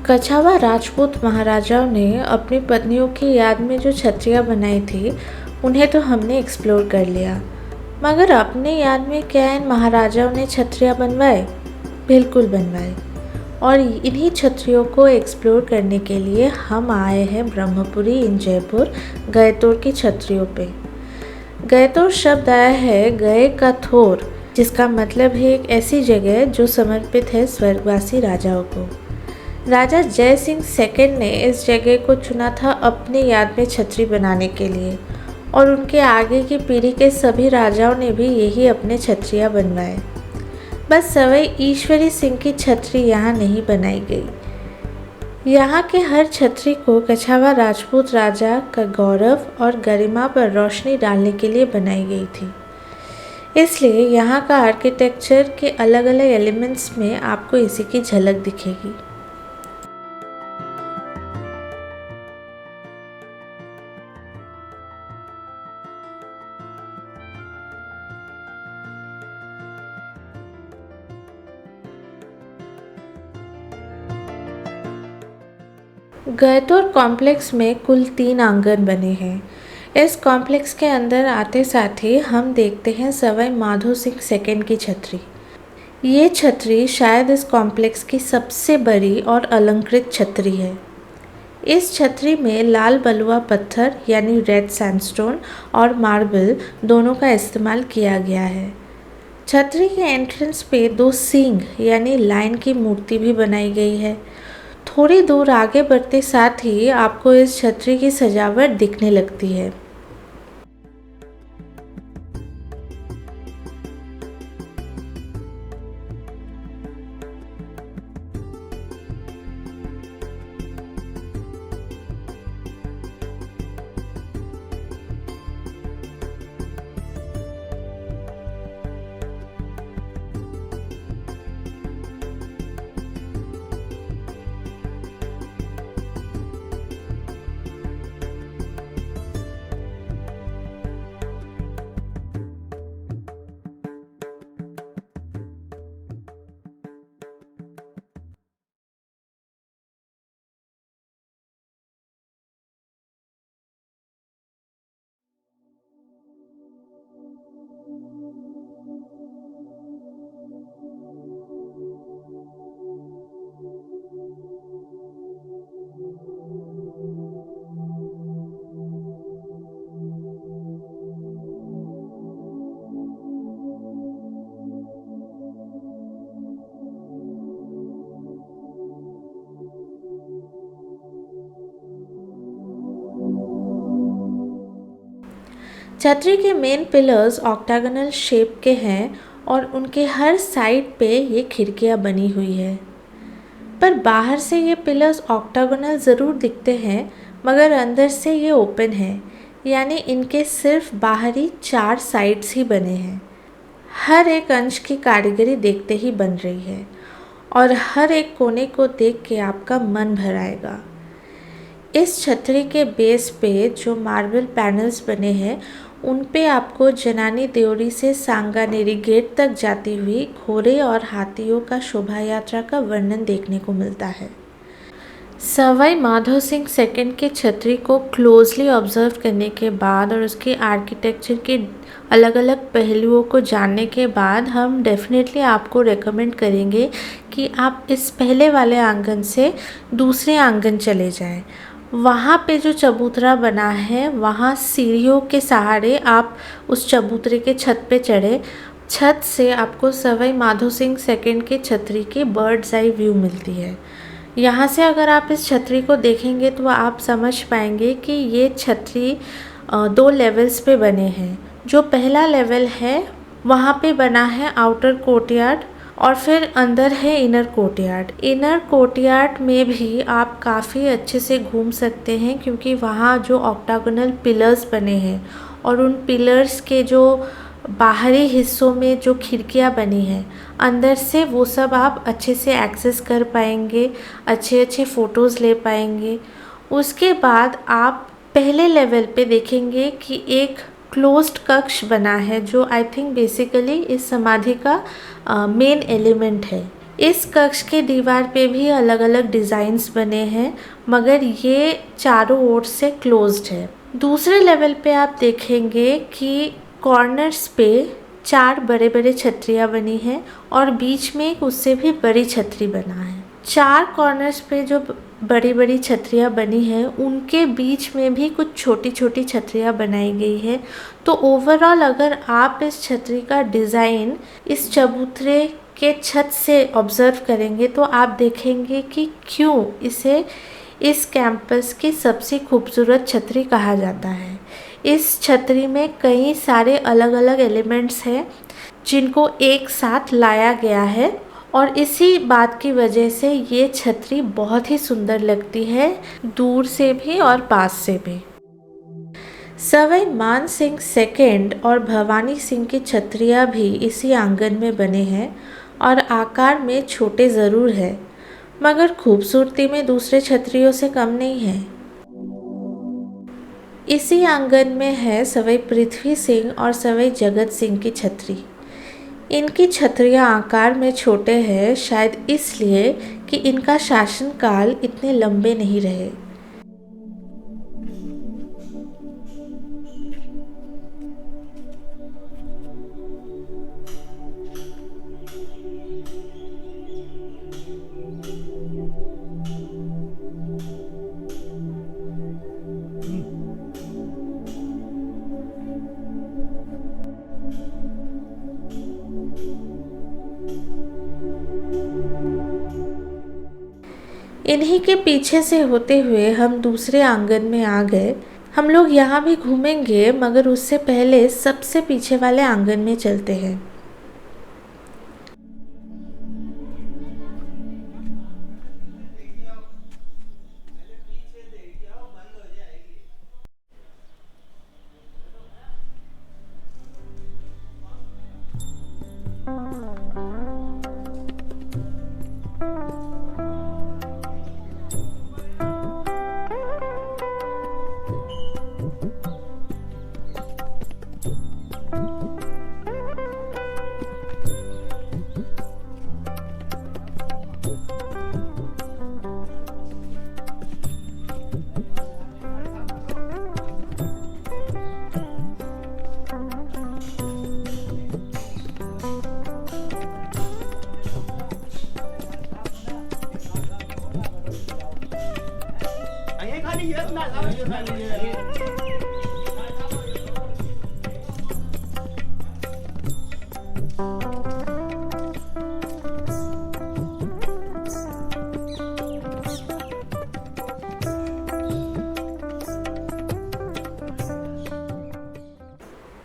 कछावा राजपूत महाराजाओं ने अपनी पत्नियों की याद में जो छतरियाँ बनाई थी उन्हें तो हमने एक्सप्लोर कर लिया, मगर अपने याद में क्या इन महाराजाओं ने छतरियाँ बनवाए? बिल्कुल बनवाए। और इन्हीं छतरियों को एक्सप्लोर करने के लिए हम आए हैं ब्रह्मपुरी इन जयपुर गयतोर की छतरियों पे। गयतोर शब्द आया है गए का थोर, जिसका मतलब है एक ऐसी जगह जो समर्पित है स्वर्गवासी राजाओं को। राजा जय सिंह सेकंड ने इस जगह को चुना था अपनी याद में छतरी बनाने के लिए, और उनके आगे की पीढ़ी के सभी राजाओं ने भी यही अपने छतरियाँ बनवाए। बस सवाई ईश्वरी सिंह की छतरी यहाँ नहीं बनाई गई। यहाँ के हर छतरी को कछावा राजपूत राजा का गौरव और गरिमा पर रोशनी डालने के लिए बनाई गई थी। इसलिए यहाँ का आर्किटेक्चर के अलग अलग एलिमेंट्स में आपको इसी की झलक दिखेगी। गयतोर कॉम्प्लेक्स में कुल 3 आंगन बने हैं। इस कॉम्प्लेक्स के अंदर आते साथ ही हम देखते हैं सवाई माधो सिंह सेकंड की छतरी। ये छतरी शायद इस कॉम्प्लेक्स की सबसे बड़ी और अलंकृत छतरी है। इस छतरी में लाल बलुआ पत्थर यानी रेड सैंडस्टोन और मार्बल दोनों का इस्तेमाल किया गया है। छतरी के एंट्रेंस पे 2 सींग यानी लायन की मूर्ति भी बनाई गई है। थोड़ी दूर आगे बढ़ते साथ ही आपको इस छतरी की सजावट दिखने लगती है। छतरी के मेन पिलर्स ऑक्टागोनल शेप के हैं और उनके हर साइड पे ये खिड़कियाँ बनी हुई है। पर बाहर से ये पिलर्स ऑक्टागोनल ज़रूर दिखते हैं, मगर अंदर से ये ओपन है, यानी इनके सिर्फ बाहरी 4 साइड्स ही बने हैं। हर एक अंश की कारीगरी देखते ही बन रही है और हर एक कोने को देख के आपका मन भर आएगा। इस छतरी के बेस पे जो मार्बल पैनल्स बने हैं उन पे आपको जनानी देवरी से सांगानेरी गेट तक जाती हुई घोड़े और हाथियों का शोभा यात्रा का वर्णन देखने को मिलता है। सवाई माधो सिंह सेकंड के छतरी को क्लोजली ऑब्जर्व करने के बाद और उसके आर्किटेक्चर के अलग अलग पहलुओं को जानने के बाद हम डेफिनेटली आपको रेकमेंड करेंगे कि आप इस पहले वाले आंगन से दूसरे आंगन चले जाएं। वहाँ पे जो चबूतरा बना है वहाँ सीढ़ियों के सहारे आप उस चबूतरे के छत पे चढ़े। छत से आपको सवाई माधो सिंह सेकंड के छतरी की बर्ड्स आई व्यू मिलती है। यहाँ से अगर आप इस छतरी को देखेंगे तो आप समझ पाएंगे कि ये छतरी 2 लेवल्स पे बने हैं। जो पहला लेवल है वहाँ पे बना है आउटर कोर्टयार्ड और फिर अंदर है इनर कोर्टयार्ड। इनर कोर्टयार्ड में भी आप काफ़ी अच्छे से घूम सकते हैं, क्योंकि वहाँ जो ऑक्टागोनल पिलर्स बने हैं और उन पिलर्स के जो बाहरी हिस्सों में जो खिड़कियाँ बनी हैं अंदर से, वो सब आप अच्छे से एक्सेस कर पाएंगे, अच्छे अच्छे फ़ोटोज़ ले पाएंगे। उसके बाद आप पहले लेवल पे देखेंगे कि एक क्लोज्ड कक्ष बना है जो आई थिंक बेसिकली इस समाधि का मेन एलिमेंट है। इस कक्ष के दीवार पे भी अलग अलग डिज़ाइंस बने हैं, मगर ये चारों ओर से क्लोज्ड है। दूसरे लेवल पे आप देखेंगे कि कॉर्नर्स पे 4 बड़े बड़े छतरियाँ बनी हैं और बीच में एक उससे भी बड़ी छतरी बना है। 4 कॉर्नर्स पे जो बड़ी बड़ी छतरियाँ बनी हैं उनके बीच में भी कुछ छोटी छोटी छतरियाँ बनाई गई है। तो ओवरऑल अगर आप इस छतरी का डिज़ाइन इस चबूतरे के छत से ऑब्ज़र्व करेंगे तो आप देखेंगे कि क्यों इसे इस कैंपस की सबसे खूबसूरत छतरी कहा जाता है। इस छतरी में कई सारे अलग अलग एलिमेंट्स हैं जिनको एक साथ लाया गया है और इसी बात की वजह से ये छतरी बहुत ही सुंदर लगती है, दूर से भी और पास से भी। सवाई मान सिंह सेकंड और भवानी सिंह की छतरियाँ भी इसी आंगन में बने हैं और आकार में छोटे ज़रूर है, मगर खूबसूरती में दूसरे छतरियों से कम नहीं है। इसी आंगन में है सवाई पृथ्वी सिंह और सवाई जगत सिंह की छतरी। इनकी छतरियाँ आकार में छोटे हैं, शायद इसलिए कि इनका शासनकाल इतने लंबे नहीं रहे। इन्हीं के पीछे से होते हुए हम दूसरे आंगन में आ गए। हम लोग यहाँ भी घूमेंगे, मगर उससे पहले सबसे पीछे वाले आंगन में चलते हैं।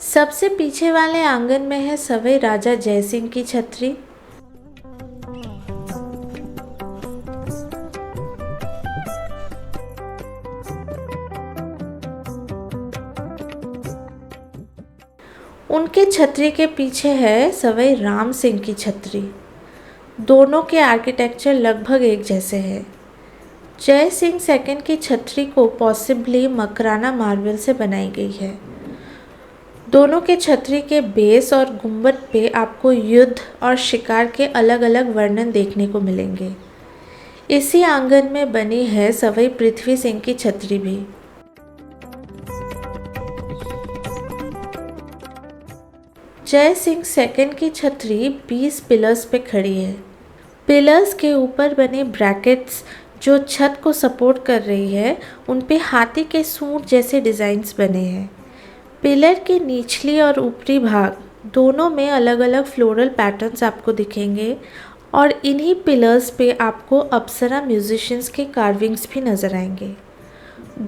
सबसे पीछे वाले आंगन में है सवाई राजा जयसिंह की छतरी। उनके छतरी के पीछे है सवाई राम सिंह की छतरी। दोनों के आर्किटेक्चर लगभग एक जैसे हैं। जय सिंह सेकंड की छतरी को पॉसिबली मकराना मार्बल से बनाई गई है। दोनों के छतरी के बेस और गुंबद पे आपको युद्ध और शिकार के अलग अलग वर्णन देखने को मिलेंगे। इसी आंगन में बनी है सवाई पृथ्वी सिंह की छतरी भी। जय सिंह सेकंड की छतरी 20 पिलर्स पे खड़ी है। पिलर्स के ऊपर बने ब्रैकेट्स जो छत को सपोर्ट कर रही है, उन पे हाथी के सूंड जैसे डिज़ाइंस बने हैं। पिलर के निचली और ऊपरी भाग दोनों में अलग अलग फ्लोरल पैटर्न्स आपको दिखेंगे और इन्हीं पिलर्स पे आपको अप्सरा म्यूजिशियंस के कार्विंग्स भी नज़र आएंगे।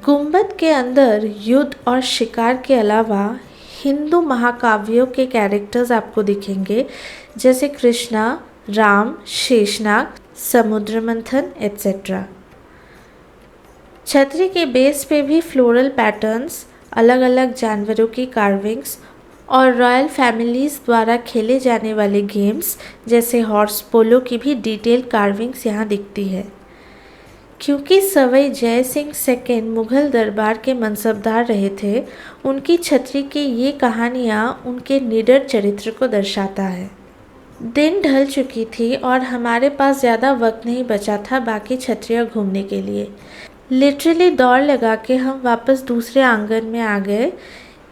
गुंबद के अंदर युद्ध और शिकार के अलावा हिंदू महाकाव्यों के कैरेक्टर्स आपको दिखेंगे, जैसे कृष्णा, राम, शेषनाग, समुद्र मंथन एट्सेट्रा। छतरी के बेस पे भी फ्लोरल पैटर्न्स, अलग अलग जानवरों की कार्विंग्स और रॉयल फैमिलीज़ द्वारा खेले जाने वाले गेम्स जैसे हॉर्स पोलो की भी डिटेल कार्विंग्स यहाँ दिखती है। क्योंकि सवाई जय सिंह सेकंड मुग़ल दरबार के मनसबदार रहे थे, उनकी छतरी की ये कहानियाँ उनके निडर चरित्र को दर्शाता है। दिन ढल चुकी थी और हमारे पास ज़्यादा वक्त नहीं बचा था बाकी छतरियाँ घूमने के लिए। लिटरली दौड़ लगा के हम वापस दूसरे आंगन में आ गए।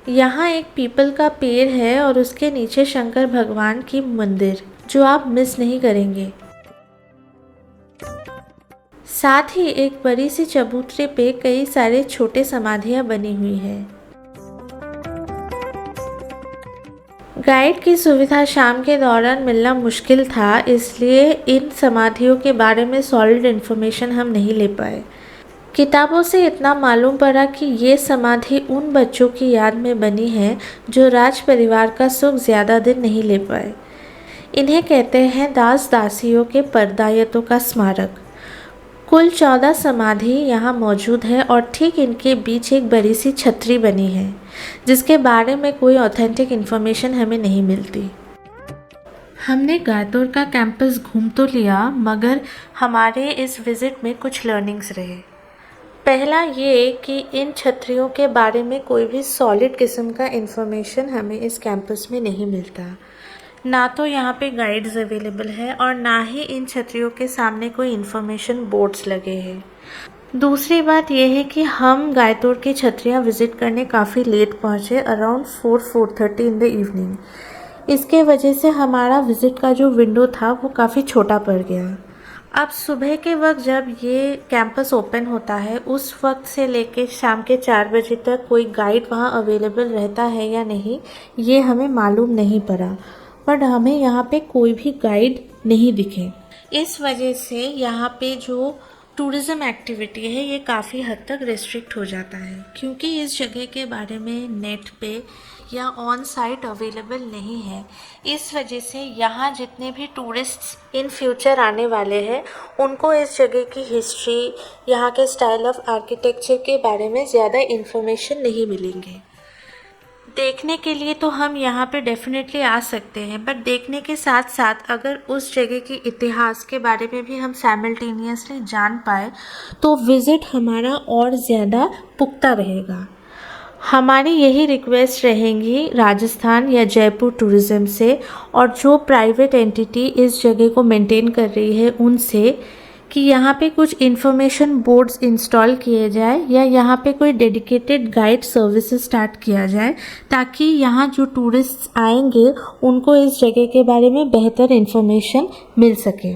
यहाँ एक पीपल का पेड़ है और उसके नीचे शंकर भगवान की मंदिर, जो आप मिस नहीं करेंगे। साथ ही एक बड़ी सी चबूतरे पे कई सारे छोटे समाधियाँ बनी हुई है। गाइड की सुविधा शाम के दौरान मिलना मुश्किल था, इसलिए इन समाधियों के बारे में सॉलिड इन्फॉर्मेशन हम नहीं ले पाए। किताबों से इतना मालूम पड़ा कि ये समाधि उन बच्चों की याद में बनी है जो राज परिवार का सुख ज़्यादा दिन नहीं ले पाए। इन्हें कहते हैं दास दासियों के परदायित्व का स्मारक। कुल 14 समाधि यहाँ मौजूद है और ठीक इनके बीच एक बड़ी सी छतरी बनी है जिसके बारे में कोई ऑथेंटिक इन्फॉर्मेशन हमें नहीं मिलती। हमने गायतोर का कैंपस घूम तो लिया, मगर हमारे इस विज़िट में कुछ लर्निंग्स रहे। पहला ये कि इन छतरियों के बारे में कोई भी सॉलिड किस्म का इन्फॉर्मेशन हमें इस कैंपस में नहीं मिलता। ना तो यहाँ पे गाइड्स अवेलेबल है और ना ही इन छतरियों के सामने कोई इन्फॉर्मेशन बोर्ड्स लगे हैं। दूसरी बात यह है कि हम गायतोर की छतरियाँ विज़िट करने काफ़ी लेट पहुँचे, अराउंड 4:30 इन द इवनिंग। इसके वजह से हमारा विज़िट का जो विंडो था वो काफ़ी छोटा पड़ गया। अब सुबह के वक्त जब ये कैंपस ओपन होता है, उस वक्त से लेके शाम के 4 बजे तक कोई गाइड वहाँ अवेलेबल रहता है या नहीं, ये हमें मालूम नहीं पड़ा। बट हमें यहाँ पे कोई भी गाइड नहीं दिखे। इस वजह से यहाँ पे जो टूरिज़्म एक्टिविटी है ये काफ़ी हद तक रिस्ट्रिक्ट हो जाता है, क्योंकि इस जगह के बारे में नेट पे या ऑन साइट अवेलेबल नहीं है। इस वजह से यहाँ जितने भी टूरिस्ट्स इन फ्यूचर आने वाले हैं उनको इस जगह की हिस्ट्री, यहाँ के स्टाइल ऑफ आर्किटेक्चर के बारे में ज़्यादा इन्फॉर्मेशन नहीं मिलेंगे। देखने के लिए तो हम यहाँ पे डेफिनेटली आ सकते हैं, बट देखने के साथ साथ अगर उस जगह के इतिहास के बारे में भी हम साइमल्टेनियसली जान पाए तो विज़िट हमारा और ज़्यादा पुख्ता रहेगा। हमारी यही रिक्वेस्ट रहेंगी राजस्थान या जयपुर टूरिज़्म से और जो प्राइवेट एंटिटी इस जगह को मेंटेन कर रही है उनसे, कि यहाँ पे कुछ इन्फॉर्मेशन बोर्ड्स इंस्टॉल किए जाए या यहाँ पे कोई डेडिकेटेड गाइड सर्विसेज स्टार्ट किया जाए, ताकि यहाँ जो टूरिस्ट्स आएंगे उनको इस जगह के बारे में बेहतर इन्फॉर्मेशन मिल सके।